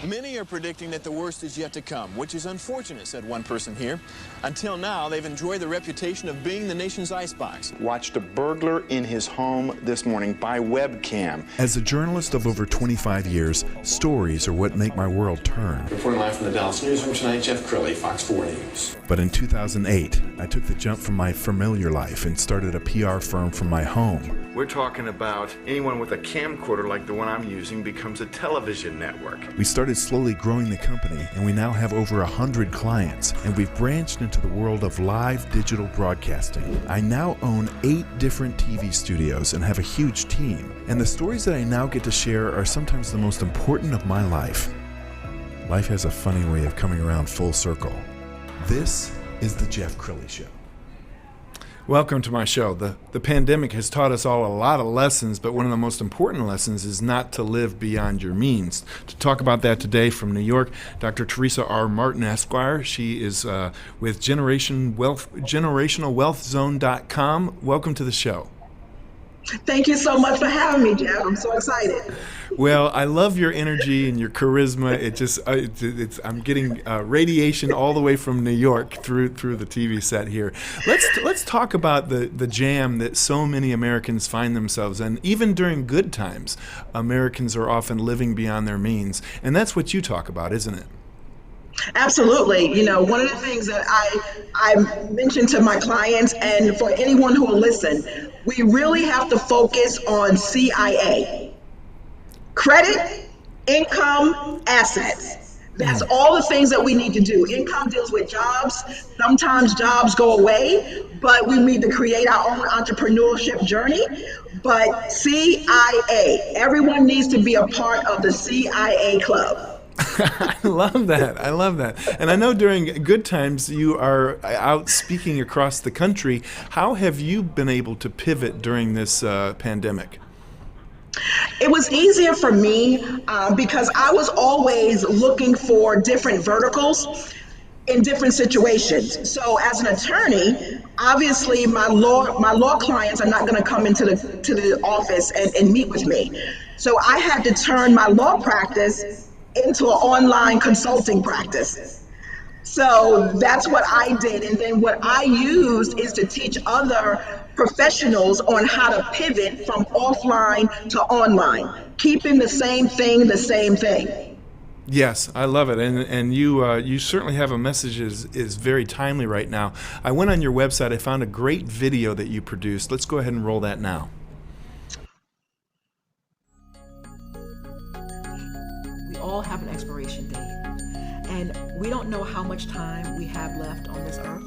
Many are predicting that the worst is yet to come, which is unfortunate, said one person here. Until now, they've enjoyed the reputation of being the nation's icebox. Watched a burglar in his home this morning by webcam. As a journalist of over 25 years, stories are what make my world turn. Reporting live from the Dallas newsroom tonight, Jeff Crilley, Fox 4 News. But in 2008, I took the jump from my familiar life and started a PR firm from my home. We're talking about anyone with a camcorder like the one I'm using becomes a television network. We started slowly growing the company, and we now have over 100 clients, and we've branched into the world of live digital broadcasting. I now own 8 different TV studios and have a huge team, and the stories that I now get to share are sometimes the most important of my life. Life has a funny way of coming around full circle. This is the Jeff Crilley Show. Welcome to my show. The pandemic has taught us all a lot of lessons, but one of the most important lessons is not to live beyond your means. To talk about that today from New York, Dr. Teresa R. Martin, Esquire. She is with generationalwealthzone.com. Welcome to the show. Thank you so much for having me, Jeff. I'm so excited. Well, I love your energy and your charisma. I'm getting radiation all the way from New York through the TV set here. Let's talk about the jam that so many Americans find themselves in. Even during good times, Americans are often living beyond their means, and that's what you talk about, isn't it? Absolutely. You know, one of the things that I mention to my clients and for anyone who will listen, we really have to focus on CIA. Credit, income, assets. That's all the things that we need to do. Income deals with jobs. Sometimes jobs go away, but we need to create our own entrepreneurship journey. But CIA, everyone needs to be a part of the CIA club. I love that. I love that. And I know during good times you are out speaking across the country. How have you been able to pivot during this pandemic? It was easier for me because I was always looking for different verticals in different situations. So as an attorney, obviously my law clients are not going to come into the office and meet with me. So I had to turn my law practice into an online consulting practice. So that's what I did. And then what I used is to teach other professionals on how to pivot from offline to online, keeping the same thing the same thing. Yes, I love it, and you certainly have a message is very timely right now. I went on your website. I found a great video that you produced. Let's go ahead and roll that now. We all have an expiration date, and we don't know how much time we have left on this earth,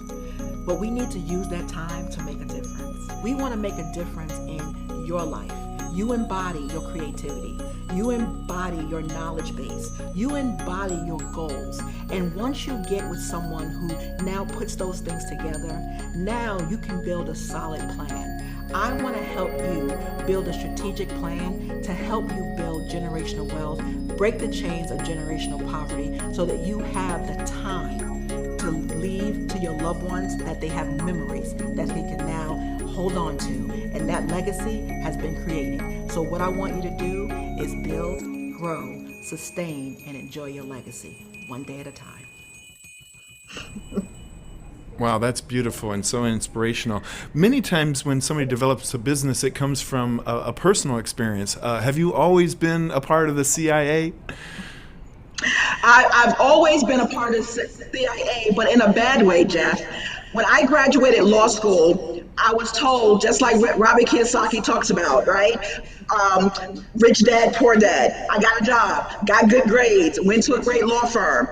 but we need to use that time to make a difference. We want to make a difference in your life. You embody your creativity. You embody your knowledge base. You embody your goals. And once you get with someone who now puts those things together, now you can build a solid plan. I want to help you build a strategic plan to help you build generational wealth, break the chains of generational poverty so that you have the time to leave to your loved ones, that they have memories that they can now hold on to. And that legacy has been created. So what I want you to do is build, grow, sustain, and enjoy your legacy one day at a time. Wow, that's beautiful and so inspirational. Many times when somebody develops a business, it comes from a personal experience. Have you always been a part of the CIA? I've always been a part of CIA, but in a bad way, Jeff. When I graduated law school, I was told, just like Robert Kiyosaki talks about, right? Rich dad, poor dad. I got a job, got good grades, went to a great law firm.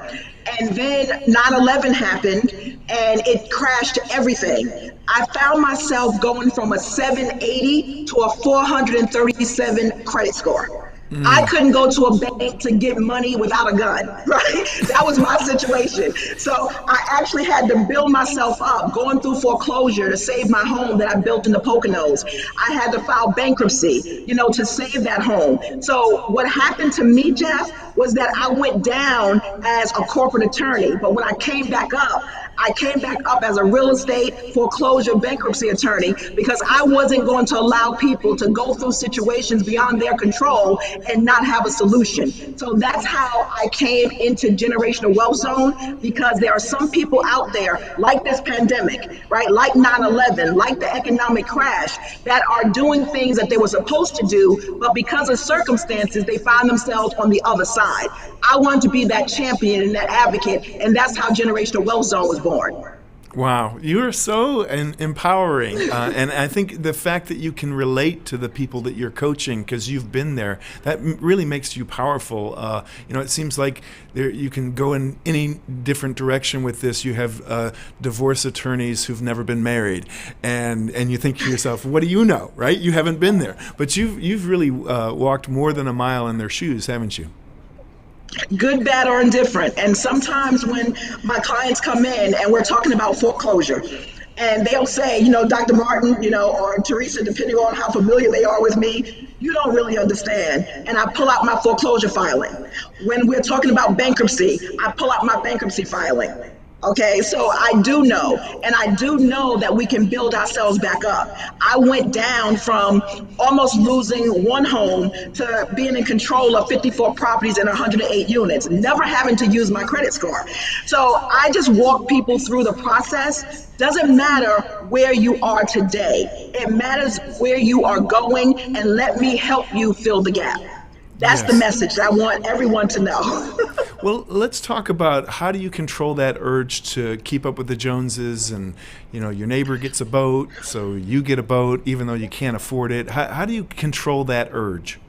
And then 9/11 happened and it crashed everything. I found myself going from a 780 to a 437 credit score. I couldn't go to a bank to get money without a gun, right? That was my situation. So I actually had to build myself up, going through foreclosure to save my home that I built in the Poconos. I had to file bankruptcy, to save that home. So what happened to me, Jeff, was that I went down as a corporate attorney. But when I came back up, I came back up as a real estate foreclosure bankruptcy attorney because I wasn't going to allow people to go through situations beyond their control and not have a solution. So that's how I came into Generational Wealth Zone, because there are some people out there, like this pandemic, right? Like 9/11, like the economic crash, that are doing things that they were supposed to do, but because of circumstances, they find themselves on the other side. I wanted to be that champion and that advocate, and that's how Generational Wealth Zone was born. Wow, you are so empowering, and I think the fact that you can relate to the people that you're coaching because you've been there, that really makes you powerful. It seems like you can go in any different direction with this. You have divorce attorneys who've never been married, and you think to yourself, what do you know, right? You haven't been there, but you've really walked more than a mile in their shoes, haven't you? Good, bad, or indifferent. And sometimes when my clients come in and we're talking about foreclosure, and they'll say, Dr. Martin, or Teresa, depending on how familiar they are with me, you don't really understand. And I pull out my foreclosure filing. When we're talking about bankruptcy, I pull out my bankruptcy filing. Okay, so I do know, and I do know that we can build ourselves back up. I went down from almost losing one home to being in control of 54 properties and 108 units, never having to use my credit score. So I just walk people through the process. Doesn't matter where you are today. It matters where you are going, and let me help you fill the gap. That's the message that I want everyone to know. Well, let's talk about how do you control that urge to keep up with the Joneses, and your neighbor gets a boat, so you get a boat even though you can't afford it. How do you control that urge?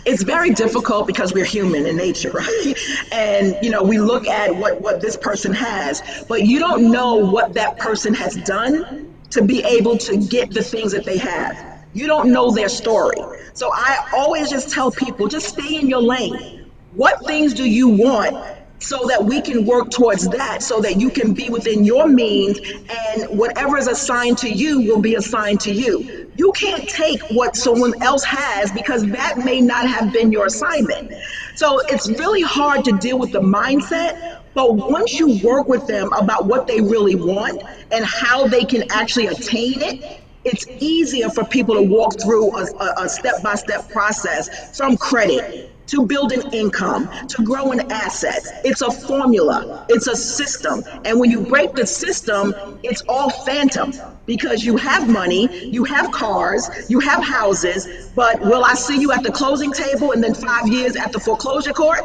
It's very difficult because we're human in nature, right? And, we look at what this person has, but you don't know what that person has done to be able to get the things that they have. You don't know their story. So I always just tell people, just stay in your lane. What things do you want so that we can work towards that, so that you can be within your means, and whatever is assigned to you will be assigned to you. You can't take what someone else has because that may not have been your assignment. So it's really hard to deal with the mindset. But once you work with them about what they really want and how they can actually attain it, it's easier for people to walk through a step-by-step process, from credit to building income, to growing assets. It's a formula, it's a system. And when you break the system, it's all phantom, because you have money, you have cars, you have houses, but will I see you at the closing table and then 5 years at the foreclosure court?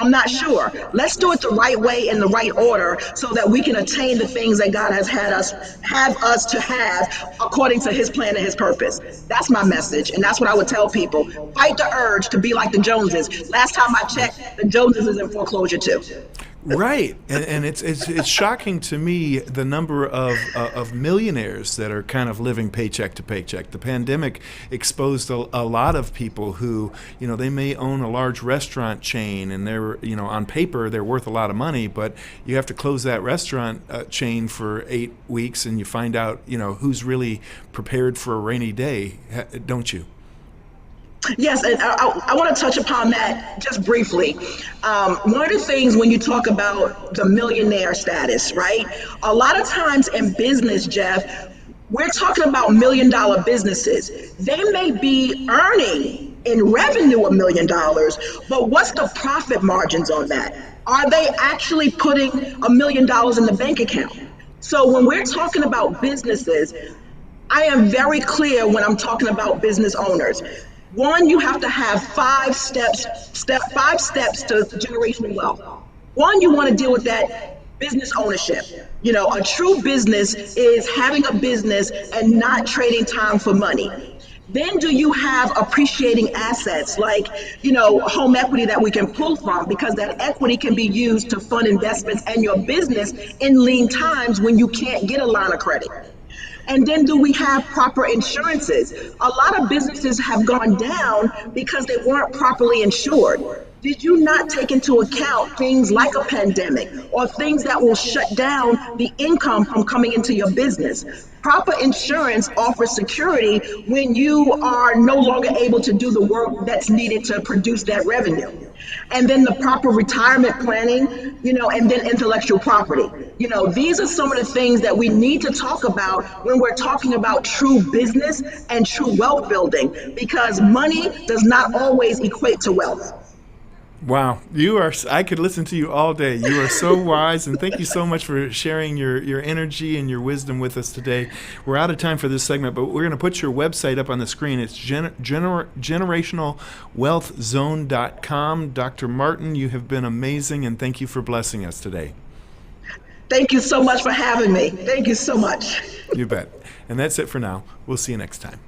I'm not sure. Let's do it the right way, in the right order, so that we can attain the things that God has have us to have according to his plan and his purpose. That's my message, and that's what I would tell people. Fight the urge to be like the Joneses. Last time I checked, the Joneses is in foreclosure too. Right, and it's shocking to me the number of millionaires that are kind of living paycheck to paycheck. The pandemic exposed a lot of people who, they may own a large restaurant chain, and they're, on paper they're worth a lot of money, but you have to close that restaurant chain for 8 weeks, and you find out, who's really prepared for a rainy day, don't you? Yes, and I want to touch upon that just briefly. One of the things when you talk about the millionaire status, right? A lot of times in business, Jeff, we're talking about $1 million businesses. They may be earning in revenue $1 million, but what's the profit margins on that? Are they actually putting $1 million in the bank account? So when we're talking about businesses, I am very clear when I'm talking about business owners. One, you have to have 5 steps to generational wealth. One, you want to deal with that business ownership. A true business is having a business and not trading time for money. Then do you have appreciating assets like, home equity that we can pull from, because that equity can be used to fund investments and your business in lean times when you can't get a line of credit. And then do we have proper insurances? A lot of businesses have gone down because they weren't properly insured. Did you not take into account things like a pandemic or things that will shut down the income from coming into your business? Proper insurance offers security when you are no longer able to do the work that's needed to produce that revenue. And then the proper retirement planning, and then intellectual property. These are some of the things that we need to talk about when we're talking about true business and true wealth building, because money does not always equate to wealth. Wow, I could listen to you all day. You are so wise, and thank you so much for sharing your energy and your wisdom with us today. We're out of time for this segment, but we're going to put your website up on the screen. It's generationalwealthzone.com. Dr. Martin, you have been amazing, and thank you for blessing us today. Thank you so much for having me. Thank you so much. You bet. And that's it for now. We'll see you next time.